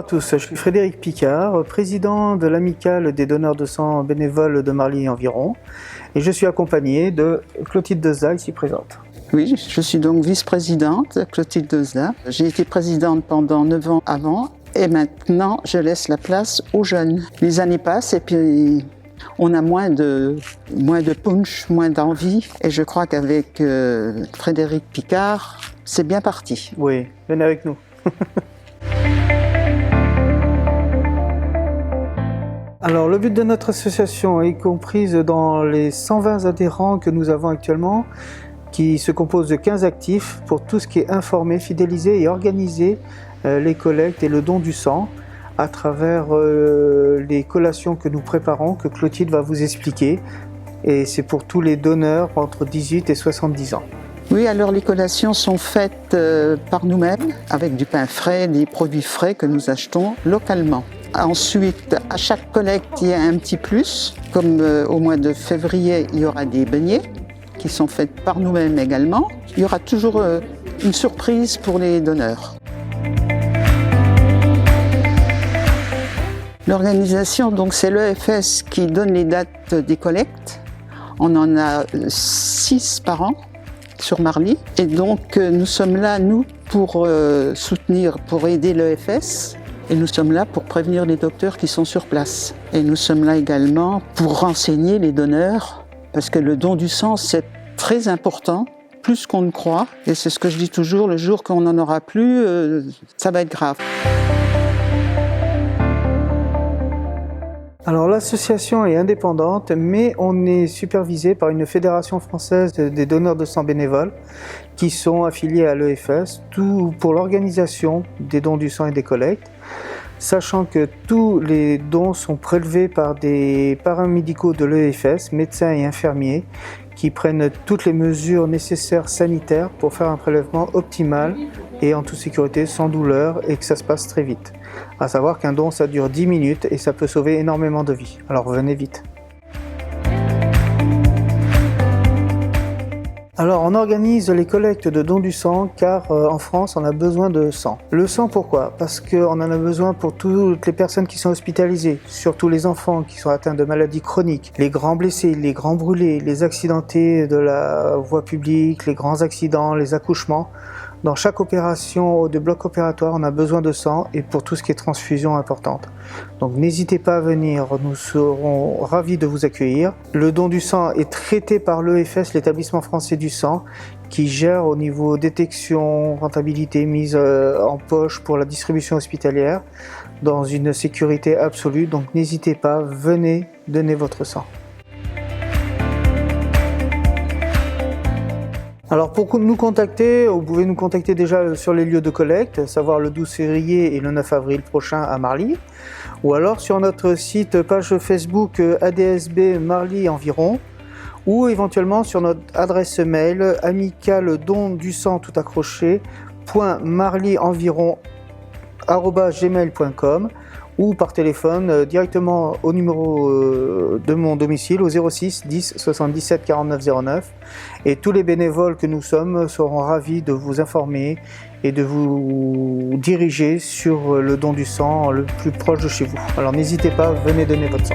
à tous, je suis Frédéric Picard, président de l'amicale des donneurs de sang bénévoles de Marly et environ, et je suis accompagné de Clotilde Deza, ici présente. Oui, je suis donc vice-présidente, Clotilde Deza. J'ai été présidente pendant 9 ans avant, et maintenant je laisse la place aux jeunes. Les années passent et puis on a moins de punch, moins d'envie, et je crois qu'avec Frédéric Picard, c'est bien parti. Oui, venez avec nous. Alors, le but de notre association est comprise dans les 120 adhérents que nous avons actuellement, qui se composent de 15 actifs pour tout ce qui est informer, fidéliser et organiser les collectes et le don du sang à travers les collations que nous préparons, que Clotilde va vous expliquer. Et c'est pour tous les donneurs entre 18 et 70 ans. Oui, alors les collations sont faites par nous-mêmes, avec du pain frais, des produits frais que nous achetons localement. Ensuite, à chaque collecte, il y a un petit plus. Comme au mois de février, il y aura des beignets qui sont faits par nous-mêmes également. Il y aura toujours une surprise pour les donneurs. L'organisation, donc, c'est l'EFS qui donne les dates des collectes. On en a 6 par an sur Marly. Et donc, nous sommes là, nous, pour soutenir, pour aider l'EFS. Et nous sommes là pour prévenir les docteurs qui sont sur place. Et nous sommes là également pour renseigner les donneurs, parce que le don du sang, c'est très important, plus qu'on ne croit. Et c'est ce que je dis toujours, le jour qu'on n'en aura plus, ça va être grave. Alors l'association est indépendante, mais on est supervisé par une fédération française des donneurs de sang bénévoles qui sont affiliés à l'EFS, tout pour l'organisation des dons du sang et des collectes, sachant que tous les dons sont prélevés par des paramédicaux de l'EFS, médecins et infirmiers, qui prennent toutes les mesures nécessaires sanitaires pour faire un prélèvement optimal et en toute sécurité, sans douleur, et que ça se passe très vite. À savoir qu'un don, ça dure 10 minutes et ça peut sauver énormément de vies. Alors venez vite. Alors on organise les collectes de dons du sang car en France on a besoin de sang. Le sang pourquoi? Parce qu'on en a besoin pour toutes les personnes qui sont hospitalisées, surtout les enfants qui sont atteints de maladies chroniques, les grands blessés, les grands brûlés, les accidentés de la voie publique, les grands accidents, les accouchements. Dans chaque opération de bloc opératoire, on a besoin de sang et pour tout ce qui est transfusion importante. Donc n'hésitez pas à venir, nous serons ravis de vous accueillir. Le don du sang est traité par l'EFS, l'établissement français du sang, qui gère au niveau détection, rentabilité, mise en poche pour la distribution hospitalière, dans une sécurité absolue. Donc n'hésitez pas, venez donner votre sang. Alors pour nous contacter, vous pouvez nous contacter déjà sur les lieux de collecte, à savoir le 12 février et le 9 avril prochain à Marly, ou alors sur notre site page Facebook ADSB Marly environ, ou éventuellement sur notre adresse mail amicale don du sang tout accroché .marlyenviron@gmail.com ou par téléphone directement au numéro de mon domicile au 06 10 77 49 09 et tous les bénévoles que nous sommes seront ravis de vous informer et de vous diriger sur le don du sang le plus proche de chez vous. Alors n'hésitez pas, venez donner votre sang.